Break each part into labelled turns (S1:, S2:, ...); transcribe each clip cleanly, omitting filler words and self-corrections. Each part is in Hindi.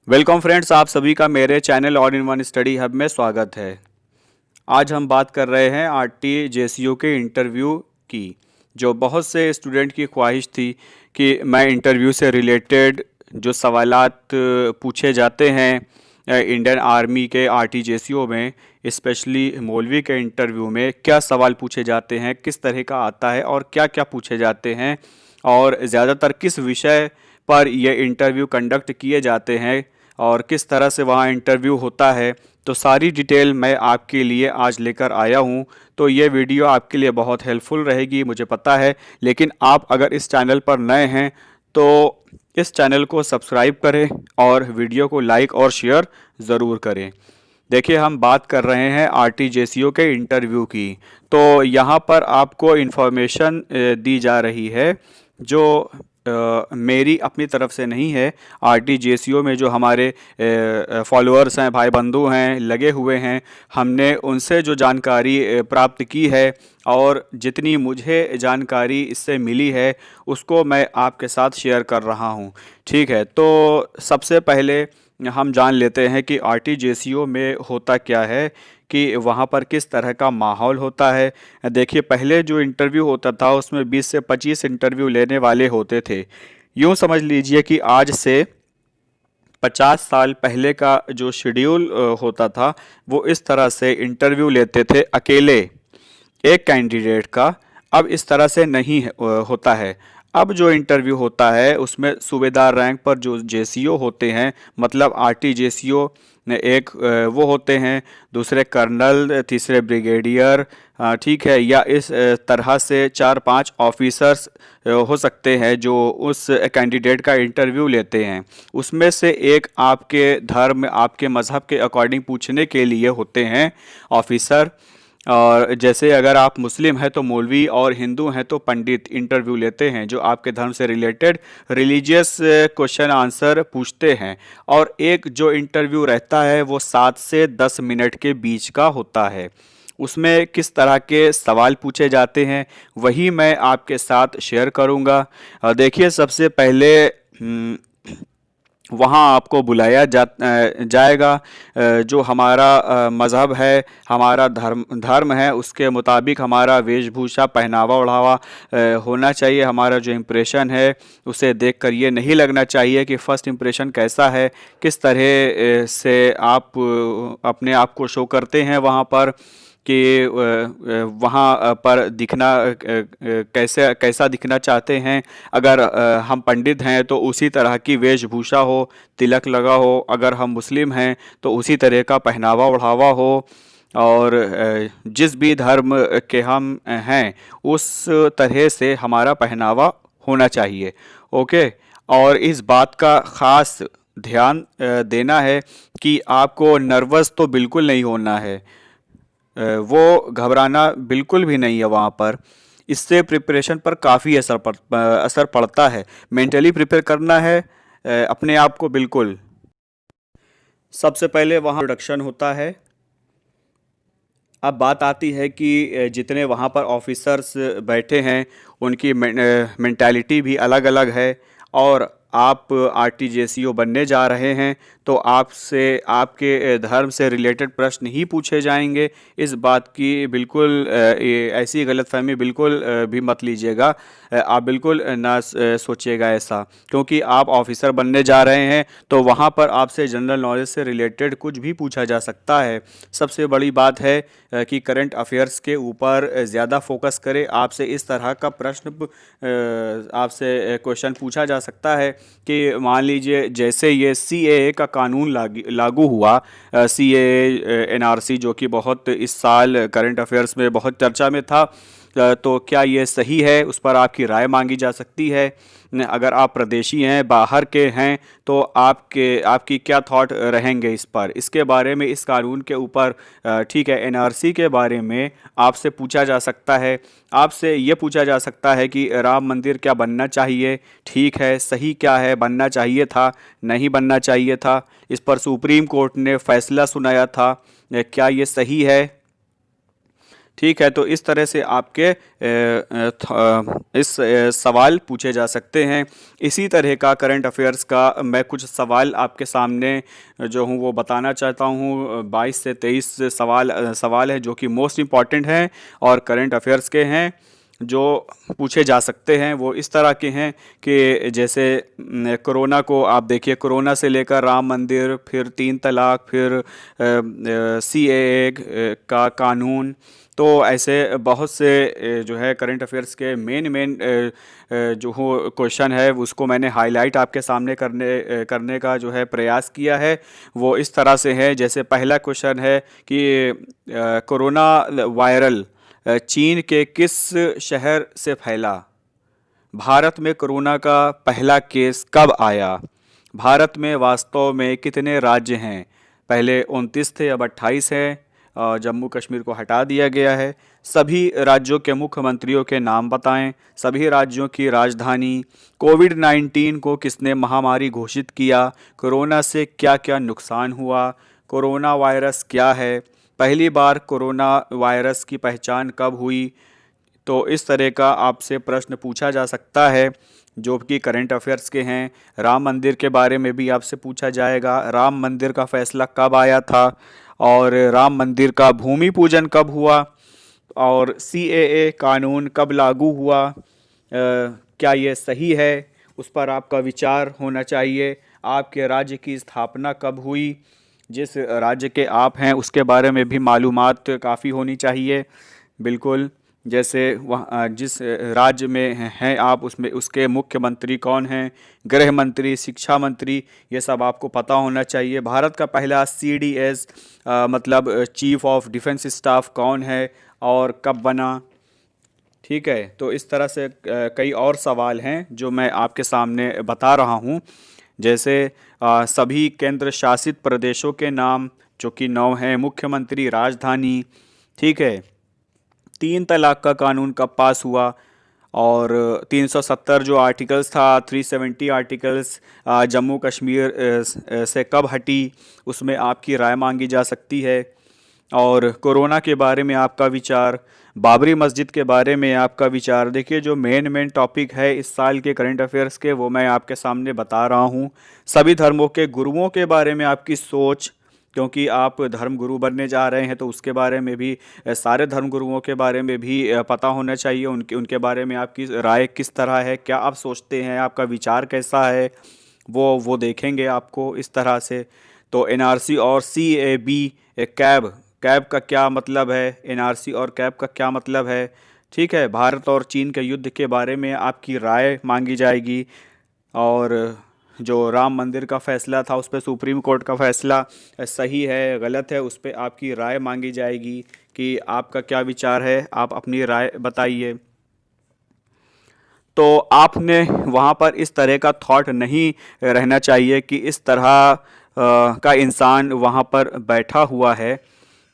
S1: वेलकम फ्रेंड्स, आप सभी का मेरे channel all in one study hub में स्वागत है। आज हम बात कर रहे हैं आरटी जेसीओ के इंटरव्यू की। जो बहुत से स्टूडेंट की ख्वाहिश थी कि मैं इंटरव्यू से रिलेटेड जो सवालात पूछे जाते हैं इंडियन आर्मी के आरटी जेसीओ में, स्पेशली मौलवी के इंटरव्यू में क्या सवाल पूछे जाते हैं, किस तरह का आता है और क्या क्या पूछे जाते हैं और ज़्यादातर किस विषय पर ये इंटरव्यू कंडक्ट किए जाते हैं और किस तरह से वहाँ इंटरव्यू होता है, तो सारी डिटेल मैं आपके लिए आज लेकर आया हूँ। तो ये वीडियो आपके लिए बहुत हेल्पफुल रहेगी, मुझे पता है। लेकिन आप अगर इस चैनल पर नए हैं तो इस चैनल को सब्सक्राइब करें और वीडियो को लाइक और शेयर ज़रूर करें। देखिए, हम बात कर रहे हैं आरटीजेसीओ के इंटरव्यू की। तो यहाँ पर आपको इन्फॉर्मेशन दी जा रही है जो मेरी अपनी तरफ से नहीं है। आरटीजेसीओ में जो हमारे फॉलोअर्स हैं, भाई बंधु हैं, लगे हुए हैं, हमने उनसे जो जानकारी प्राप्त की है और जितनी मुझे जानकारी इससे मिली है उसको मैं आपके साथ शेयर कर रहा हूँ। ठीक है, तो सबसे पहले हम जान लेते हैं कि आरटीजेसीओ में होता क्या है, कि वहाँ पर किस तरह का माहौल होता है। देखिए, पहले जो इंटरव्यू होता था उसमें 20 से 25 इंटरव्यू लेने वाले होते थे। यूँ समझ लीजिए कि आज से 50 साल पहले का जो शेड्यूल होता था वो इस तरह से इंटरव्यू लेते थे अकेले एक कैंडिडेट का। अब इस तरह से नहीं होता है। अब जो इंटरव्यू होता है उसमें सूबेदार रैंक पर जो जेसीओ होते हैं, मतलब आरटी जेसीओ, एक वो होते हैं, दूसरे कर्नल, तीसरे ब्रिगेडियर, ठीक है, या इस तरह से 4-5 ऑफिसर्स हो सकते हैं जो उस कैंडिडेट का इंटरव्यू लेते हैं। उसमें से एक आपके धर्म, आपके मज़हब के अकॉर्डिंग पूछने के लिए होते हैं ऑफिसर। और जैसे अगर आप मुस्लिम हैं तो मौलवी और हिंदू हैं तो पंडित इंटरव्यू लेते हैं, जो आपके धर्म से रिलेटेड रिलीजियस क्वेश्चन आंसर पूछते हैं। और एक जो इंटरव्यू रहता है वो 7 से 10 मिनट के बीच का होता है। उसमें किस तरह के सवाल पूछे जाते हैं वही मैं आपके साथ शेयर करूंगा। देखिए, सबसे पहले वहाँ आपको बुलाया जाएगा। जो हमारा मज़हब है, हमारा धर्म है, उसके मुताबिक हमारा वेशभूषा, पहनावा ओढ़ावा होना चाहिए। हमारा जो इम्प्रेशन है उसे देखकर ये नहीं लगना चाहिए कि फ़र्स्ट इम्प्रेशन कैसा है, किस तरह से आप अपने आप को शो करते हैं वहाँ पर, कि वहाँ पर दिखना कैसा दिखना चाहते हैं। अगर हम पंडित हैं तो उसी तरह की वेशभूषा हो, तिलक लगा हो। अगर हम मुस्लिम हैं तो उसी तरह का पहनावा ओढ़ावा हो। और जिस भी धर्म के हम हैं उस तरह से हमारा पहनावा होना चाहिए। ओके। और इस बात का ख़ास ध्यान देना है कि आपको नर्वस तो बिल्कुल नहीं होना है, वो घबराना बिल्कुल भी नहीं है वहाँ पर। इससे प्रिपरेशन पर काफ़ी असर पड़ता है। मेंटली प्रिपेयर करना है अपने आप को बिल्कुल। सबसे पहले वहाँ इंट्रोडक्शन होता है। अब बात आती है कि जितने वहाँ पर ऑफिसर्स बैठे हैं उनकी मेंटालिटी भी अलग अलग है। और आप आरटीजेसीओ बनने जा रहे हैं तो आपसे आपके धर्म से रिलेटेड प्रश्न ही पूछे जाएंगे। इस बात की बिल्कुल ऐसी गलतफहमी बिल्कुल भी मत लीजिएगा। आप बिल्कुल ना सोचिएगा ऐसा, क्योंकि आप ऑफिसर बनने जा रहे हैं तो वहाँ पर आपसे जनरल नॉलेज से रिलेटेड कुछ भी पूछा जा सकता है। सबसे बड़ी बात है कि करंट अफेयर्स के ऊपर ज़्यादा फोकस करें। आपसे इस तरह का प्रश्न आपसे क्वेश्चन पूछा जा सकता है कि मान लीजिए जैसे ये सीएए का कानून लागू हुआ, सीएए एनआरसी, जो कि बहुत इस साल करंट अफेयर्स में बहुत चर्चा में था। तो क्या ये सही है, उस पर आपकी राय मांगी जा सकती है। अगर आप प्रदेशी हैं, बाहर के हैं, तो आपकी क्या थॉट रहेंगे इस पर, इसके बारे में, इस कानून के ऊपर, ठीक है, एनआरसी के बारे में आपसे पूछा जा सकता है। आपसे ये पूछा जा सकता है कि राम मंदिर क्या बनना चाहिए, ठीक है, सही क्या है, बनना चाहिए था, नहीं बनना चाहिए था, इस पर सुप्रीम कोर्ट ने फैसला सुनाया था, क्या ये सही है। ठीक है, तो इस तरह से आपके सवाल पूछे जा सकते हैं। इसी तरह का करंट अफेयर्स का मैं कुछ सवाल आपके सामने जो हूँ वो बताना चाहता हूँ। 22 से 23 सवाल है जो कि मोस्ट इम्पॉर्टेंट हैं और करंट अफेयर्स के हैं, जो पूछे जा सकते हैं। वो इस तरह के हैं कि जैसे कोरोना को आप देखिए, कोरोना से लेकर राम मंदिर, फिर 3 तलाक, फिर CAA का कानून। तो ऐसे बहुत से जो है करंट अफेयर्स के मेन जो हो क्वेश्चन है उसको मैंने हाईलाइट आपके सामने करने का जो है प्रयास किया है। वो इस तरह से है, जैसे पहला क्वेश्चन है कि कोरोना वायरल चीन के किस शहर से फैला? भारत में कोरोना का पहला केस कब आया? भारत में वास्तव में कितने राज्य हैं? पहले 29 थे, अब 28 हैं। जम्मू कश्मीर को हटा दिया गया है। सभी राज्यों के मुख्यमंत्रियों के नाम बताएं। सभी राज्यों की राजधानी। कोविड-19 को किसने महामारी घोषित किया? कोरोना से क्या क्या नुकसान हुआ? कोरोना वायरस क्या है? पहली बार कोरोना वायरस की पहचान कब हुई? तो इस तरह का आपसे प्रश्न पूछा जा सकता है जो कि करंट अफेयर्स के हैं। राम मंदिर के बारे में भी आपसे पूछा जाएगा। राम मंदिर का फैसला कब आया था और राम मंदिर का भूमि पूजन कब हुआ और CAA कानून कब लागू हुआ? क्या ये सही है? उस पर आपका विचार होना चाहिए। आपके राज्य की स्थापना कब हुई? जिस राज्य के आप हैं उसके बारे में भी मालूमात काफ़ी होनी चाहिए। बिल्कुल, जैसे वहाँ जिस राज्य में हैं आप उसमें उसके मुख्यमंत्री कौन हैं, गृह मंत्री, शिक्षा मंत्री, ये सब आपको पता होना चाहिए। भारत का पहला CDS मतलब चीफ ऑफ डिफेंस स्टाफ कौन है और कब बना? ठीक है, तो इस तरह से कई और सवाल हैं जो मैं आपके सामने बता रहा हूँ। जैसे सभी केंद्र शासित प्रदेशों के नाम जो कि 9 हैं, मुख्यमंत्री, राजधानी। ठीक है, 3 तलाक का कानून कब पास हुआ और 370 जो आर्टिकल्स था, 370 आर्टिकल्स जम्मू कश्मीर से कब हटी, उसमें आपकी राय मांगी जा सकती है। और कोरोना के बारे में आपका विचार, बाबरी मस्जिद के बारे में आपका विचार। देखिए, जो मेन टॉपिक है इस साल के करंट अफेयर्स के वो मैं आपके सामने बता रहा हूँ। सभी धर्मों के गुरुओं के बारे में आपकी सोच, क्योंकि आप धर्म गुरु बनने जा रहे हैं तो उसके बारे में भी सारे धर्म गुरुओं के बारे में भी पता होना चाहिए। उनके उनके बारे में आपकी राय किस तरह है, क्या आप सोचते हैं, आपका विचार कैसा है, वो देखेंगे आपको इस तरह से। तो NRC और CAB कैब का क्या मतलब है, NRC और कैब का क्या मतलब है। ठीक है, भारत और चीन के युद्ध के बारे में आपकी राय मांगी जाएगी। और जो राम मंदिर का फैसला था उस पर सुप्रीम कोर्ट का फैसला सही है गलत है, उस पर आपकी राय मांगी जाएगी कि आपका क्या विचार है, आप अपनी राय बताइए। तो आपने वहाँ पर इस तरह का थॉट नहीं रहना चाहिए कि इस तरह का इंसान वहाँ पर बैठा हुआ है।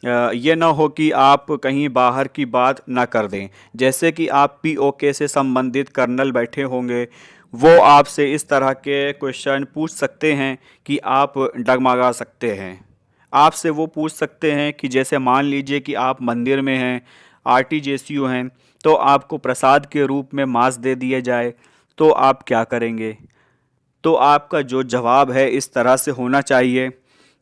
S1: ये ना हो कि आप कहीं बाहर की बात ना कर दें। जैसे कि आप POK से संबंधित कर्नल बैठे होंगे, वो आपसे इस तरह के क्वेश्चन पूछ सकते हैं कि आप डगमगा सकते हैं। आपसे वो पूछ सकते हैं कि जैसे मान लीजिए कि आप मंदिर में हैं, RTGSU हैं, तो आपको प्रसाद के रूप में मांस दे दिया जाए तो आप क्या करेंगे? तो आपका जो जवाब है इस तरह से होना चाहिए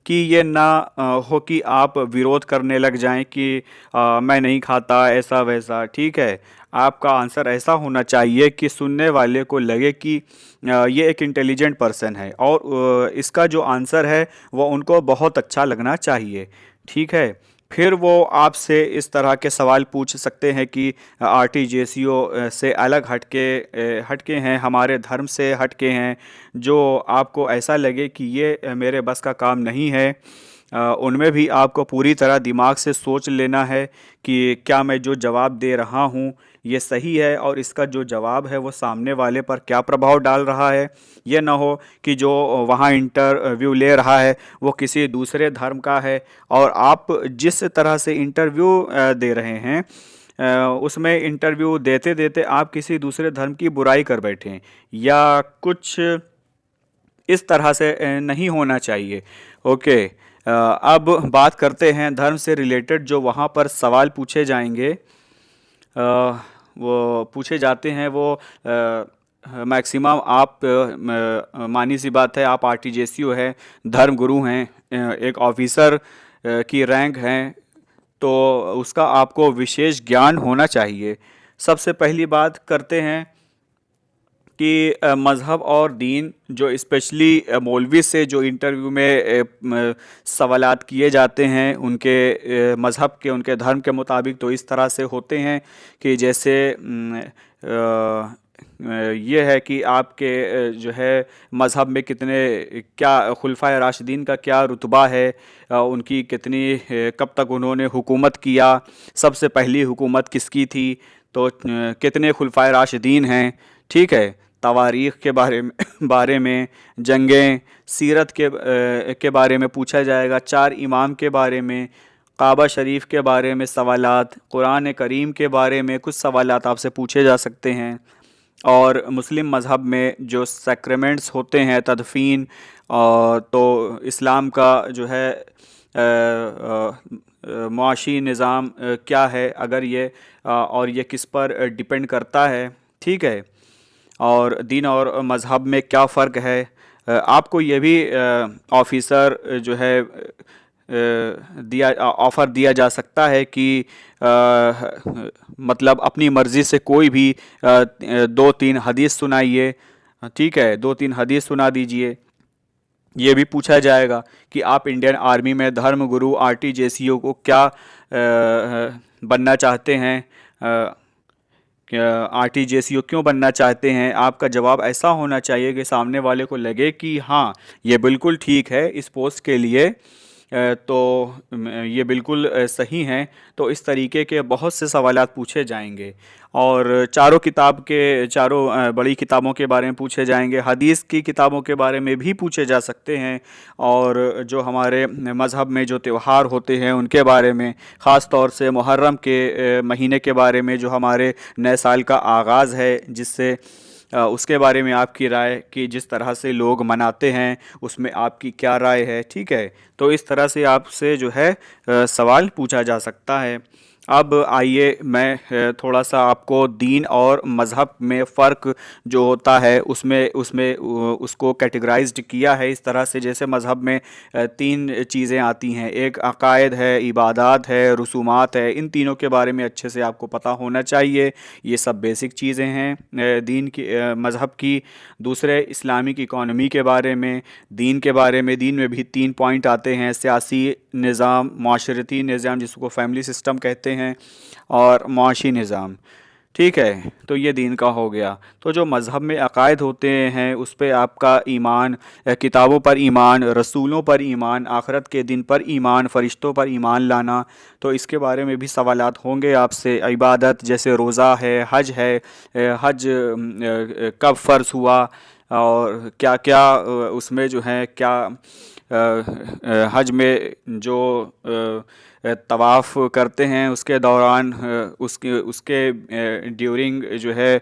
S1: कि ये ना हो कि आप विरोध करने लग जाएं कि मैं नहीं खाता ऐसा वैसा। ठीक है, आपका आंसर ऐसा होना चाहिए कि सुनने वाले को लगे कि ये एक इंटेलिजेंट पर्सन है और इसका जो आंसर है वो उनको बहुत अच्छा लगना चाहिए। ठीक है, फिर वो आपसे इस तरह के सवाल पूछ सकते हैं कि RTGSU से अलग हटके हैं, हमारे धर्म से हटके हैं, जो आपको ऐसा लगे कि ये मेरे बस का काम नहीं है। उनमें भी आपको पूरी तरह दिमाग से सोच लेना है कि क्या मैं जो जवाब दे रहा हूँ ये सही है और इसका जो जवाब है वो सामने वाले पर क्या प्रभाव डाल रहा है। ये ना हो कि जो वहाँ इंटरव्यू ले रहा है वो किसी दूसरे धर्म का है और आप जिस तरह से इंटरव्यू दे रहे हैं उसमें इंटरव्यू देते देते आप किसी दूसरे धर्म की बुराई कर बैठें या कुछ इस तरह से नहीं होना चाहिए। ओके, अब बात करते हैं धर्म से रिलेटेड जो वहाँ पर सवाल पूछे जाएंगे, वो पूछे जाते हैं वो मैक्सिमम आप मानी सी बात है, आप आरटीजेसीओ है, धर्म गुरु हैं, एक ऑफिसर की रैंक हैं, तो उसका आपको विशेष ज्ञान होना चाहिए। सबसे पहली बात करते हैं कि मज़हब और दीन जो स्पेशली मौलवी से जो इंटरव्यू में सवालात किए जाते हैं उनके मज़हब के, उनके धर्म के मुताबिक, तो इस तरह से होते हैं कि जैसे ये है कि आपके जो है मज़हब में कितने, क्या खुलफाए राशिदीन का क्या रुतबा है, उनकी कितनी, कब तक उन्होंने हुकूमत किया, सबसे पहली हुकूमत किसकी थी, तो कितने खुलफाए राशिदीन हैं, ठीक है। तवारीख़ के बारे में जंगें, सीरत के बारे में पूछा जाएगा, 4 इमाम के बारे में, काबा शरीफ के बारे में सवालात, कुरान करीम के बारे में कुछ सवालात आपसे पूछे जा सकते हैं। और मुस्लिम मज़हब में जो सैक्रेमेंट्स होते हैं, तदफ़ीन, तो इस्लाम का जो है मुआशी निज़ाम क्या है, अगर ये और ये किस पर डिपेंड करता है, ठीक है। और दीन और मज़हब में क्या फ़र्क है, आपको ये भी ऑफ़िसर जो है ऑफ़र दिया जा सकता है कि मतलब अपनी मर्ज़ी से कोई भी 2-3 हदीस सुनाइए, ठीक है, 2-3 हदीस सुना दीजिए। ये भी पूछा जाएगा कि आप इंडियन आर्मी में धर्म गुरु आरटीजेसीओ को क्या बनना चाहते हैं, आरटीजेसीओ क्यों बनना चाहते हैं। आपका जवाब ऐसा होना चाहिए कि सामने वाले को लगे कि हाँ, ये बिल्कुल ठीक है इस पोस्ट के लिए, तो ये बिल्कुल सही हैं। तो इस तरीके के बहुत से सवालात पूछे जाएंगे। और चारों बड़ी किताबों के बारे में पूछे जाएंगे, हदीस की किताबों के बारे में भी पूछे जा सकते हैं, और जो हमारे मज़हब में जो त्यौहार होते हैं उनके बारे में, ख़ास तौर से मुहर्रम के महीने के बारे में, जो हमारे नए साल का आगाज़ है, जिससे उसके बारे में आपकी राय, कि जिस तरह से लोग मनाते हैं उसमें आपकी क्या राय है, ठीक है। तो इस तरह से आपसे जो है सवाल पूछा जा सकता है। अब आइए मैं थोड़ा सा आपको दीन और मज़हब में फ़र्क जो होता है उसमें उसमें उसको कैटेगराइज्ड किया है इस तरह से, जैसे मज़हब में 3 चीज़ें आती हैं, एक अकायद है, इबादत है, रसूमात है। इन तीनों के बारे में अच्छे से आपको पता होना चाहिए। ये सब बेसिक चीज़ें हैं दीन की, मज़हब की। दूसरे इस्लामिक इकॉनमी के बारे में, दीन के बारे में, दीन में भी 3 पॉइंट आते हैं, सियासी निज़ाम, माशरती निज़ाम जिसको फैमिली सिस्टम कहते हैं, और मुआशी निज़ाम, ठीक है। तो ये दीन का हो गया। तो जो मज़हब में अकायद होते हैं उस पे आपका ईमान, किताबों पर ईमान, रसूलों पर ईमान, आखिरत के दिन पर ईमान, फ़रिश्तों पर ईमान लाना, तो इसके बारे में भी सवालात होंगे आपसे। इबादत जैसे रोज़ा है, हज कब फ़र्ज़ हुआ, और क्या क्या उसमें जो है, क्या हज में जो तवाफ़ करते हैं उसके दौरान, उसके ड्यूरिंग जो है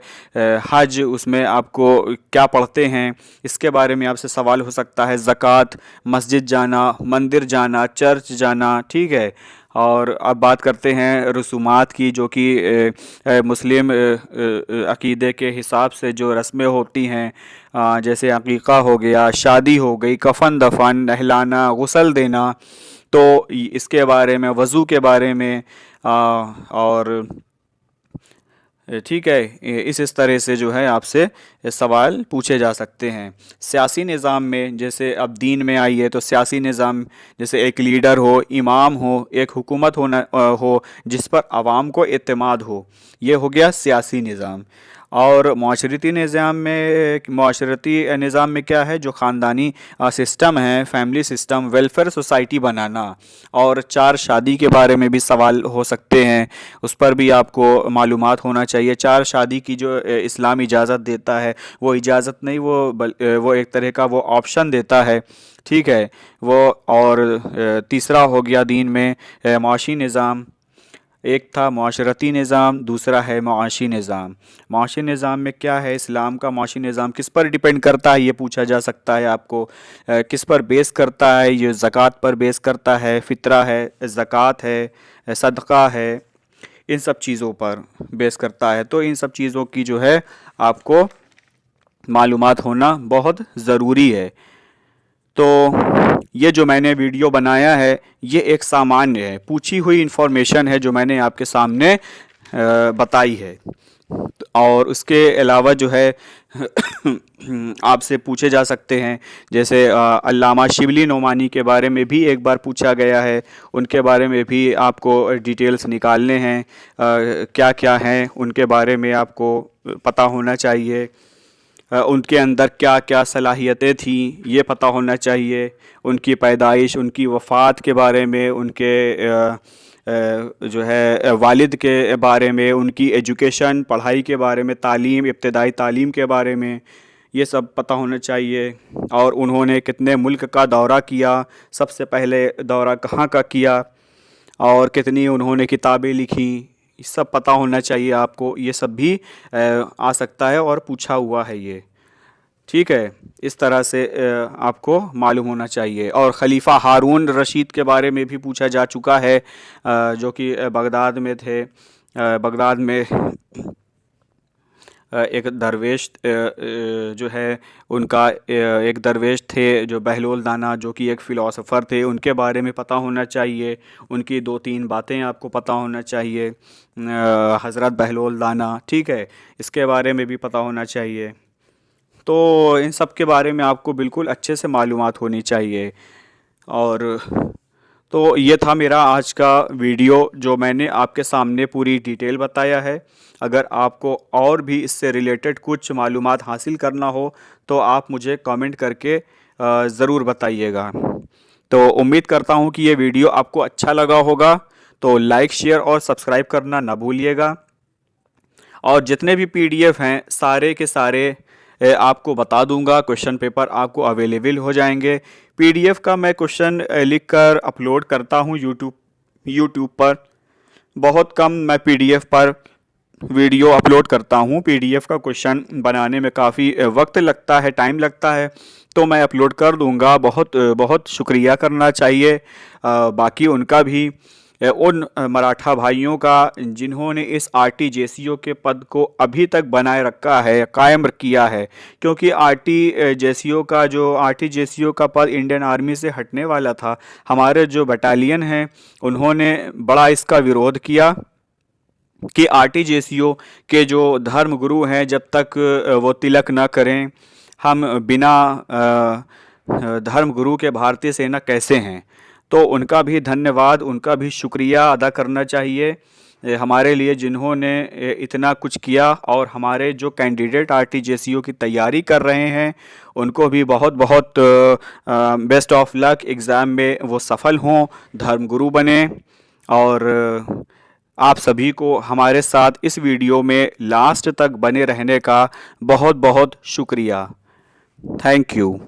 S1: हज, उसमें आपको क्या पढ़ते हैं, इसके बारे में आपसे सवाल हो सकता है। ज़कात, मस्जिद जाना, मंदिर जाना, चर्च जाना, ठीक है। और अब बात करते हैं रसूमात की, जो कि मुस्लिम अक़ीदे के हिसाब से जो रस्में होती हैं, जैसे अक़ीक़ा हो गया, शादी हो गई, कफ़न दफन, नहलाना, गुस्ल देना, तो इसके बारे में, वज़ू के बारे में, और ठीक है, इस तरह से जो है आपसे सवाल पूछे जा सकते हैं। सियासी निज़ाम में, जैसे अब दीन में आइए, तो सियासी निज़ाम जैसे एक लीडर हो, इमाम हो, एक हुकूमत हो जिस पर आवाम को एतमाद हो, ये हो गया सियासी निज़ाम। और माशरती निज़ाम में क्या है, जो ख़ानदानी सिस्टम है, फैमिली सिस्टम, वेलफेयर सोसाइटी बनाना। और 4 शादी के बारे में भी सवाल हो सकते हैं, उस पर भी आपको मालूमात होना चाहिए। 4 शादी की जो इस्लाम इजाज़त देता है, वो इजाज़त नहीं, वो एक तरह का वो ऑप्शन देता है, ठीक है वो। और तीसरा हो गया दीन में मुआशी निज़ाम, एक था माशरती निज़ाम, दूसरा है मुआशी निज़ाम। मुआशी निज़ाम में क्या है, इस्लाम का मुआशी निज़ाम किस पर डिपेंड करता है ये पूछा जा सकता है आपको। किस पर बेस करता है, ये ज़कात पर बेस करता है, फ़ितरा है, ज़कात है, सदक़ा है, इन सब चीज़ों पर बेस करता है। तो इन सब चीज़ों की जो है आपको मालूमात होना बहुत ज़रूरी है। तो ये जो मैंने वीडियो बनाया है ये एक सामान्य है, पूछी हुई इन्फॉर्मेशन है जो मैंने आपके सामने बताई है। और उसके अलावा जो है आपसे पूछे जा सकते हैं, जैसे अल्लामा शिबली नोमानी के बारे में भी एक बार पूछा गया है, उनके बारे में भी आपको डिटेल्स निकालने हैं, क्या क्या हैं उनके बारे में आपको पता होना चाहिए। उनके अंदर क्या क्या सलाहियतें थी ये पता होना चाहिए, उनकी पैदाइश, उनकी वफ़ात के बारे में, उनके जो है वालिद के बारे में, उनकी एजुकेशन, पढ़ाई के बारे में, तालीम, इब्तदाई तालीम के बारे में, ये सब पता होना चाहिए। और उन्होंने कितने मुल्क का दौरा किया, सबसे पहले दौरा कहाँ का किया, और कितनी उन्होंने किताबें लिखी, ये सब पता होना चाहिए आपको। ये सब भी आ सकता है और पूछा हुआ है ये, ठीक है। इस तरह से आपको मालूम होना चाहिए। और ख़लीफ़ा हारून रशीद के बारे में भी पूछा जा चुका है, जो कि बगदाद में थे। बगदाद में एक दरवेश जो है उनका एक दरवेश थे जो बहलोल दाना, जो कि एक फ़िलासफ़र थे, उनके बारे में पता होना चाहिए। उनकी 2-3 बातें आपको पता होना चाहिए, हज़रत बहलोल दाना, ठीक है, इसके बारे में भी पता होना चाहिए। तो इन सब के बारे में आपको बिल्कुल अच्छे से मालूमात होनी चाहिए। और तो ये था मेरा आज का वीडियो जो मैंने आपके सामने पूरी डिटेल बताया है। अगर आपको और भी इससे रिलेटेड कुछ मालूमात हासिल करना हो तो आप मुझे कमेंट करके ज़रूर बताइएगा। तो उम्मीद करता हूँ कि ये वीडियो आपको अच्छा लगा होगा, तो लाइक, शेयर और सब्सक्राइब करना ना भूलिएगा। और जितने भी पीडीएफ हैं सारे के सारे आपको बता दूंगा, क्वेश्चन पेपर आपको अवेलेबल हो जाएंगे। पीडीएफ का मैं क्वेश्चन लिखकर अपलोड करता हूं यूट्यूब पर। बहुत कम मैं पीडीएफ पर वीडियो अपलोड करता हूं। पीडीएफ का क्वेश्चन बनाने में काफ़ी वक्त लगता है, टाइम लगता है, तो मैं अपलोड कर दूंगा। बहुत बहुत शुक्रिया करना चाहिए बाकी उनका भी, उन मराठा भाइयों का जिन्होंने इस आरटीजेसीओ के पद को अभी तक बनाए रखा है, कायम किया है। क्योंकि आरटीजेसीओ का पद इंडियन आर्मी से हटने वाला था। हमारे जो बटालियन हैं उन्होंने बड़ा इसका विरोध किया कि आरटीजेसीओ के जो धर्म गुरु हैं जब तक वो तिलक न करें, हम बिना धर्म गुरु के भारतीय सेना कैसे हैं। तो उनका भी धन्यवाद, उनका भी शुक्रिया अदा करना चाहिए हमारे लिए, जिन्होंने इतना कुछ किया। और हमारे जो कैंडिडेट आरटीजेसीओ की तैयारी कर रहे हैं उनको भी बहुत बहुत बेस्ट ऑफ लक। एग्ज़ाम में वो सफल हों, धर्मगुरु बने। और आप सभी को हमारे साथ इस वीडियो में लास्ट तक बने रहने का बहुत बहुत शुक्रिया। Thank you.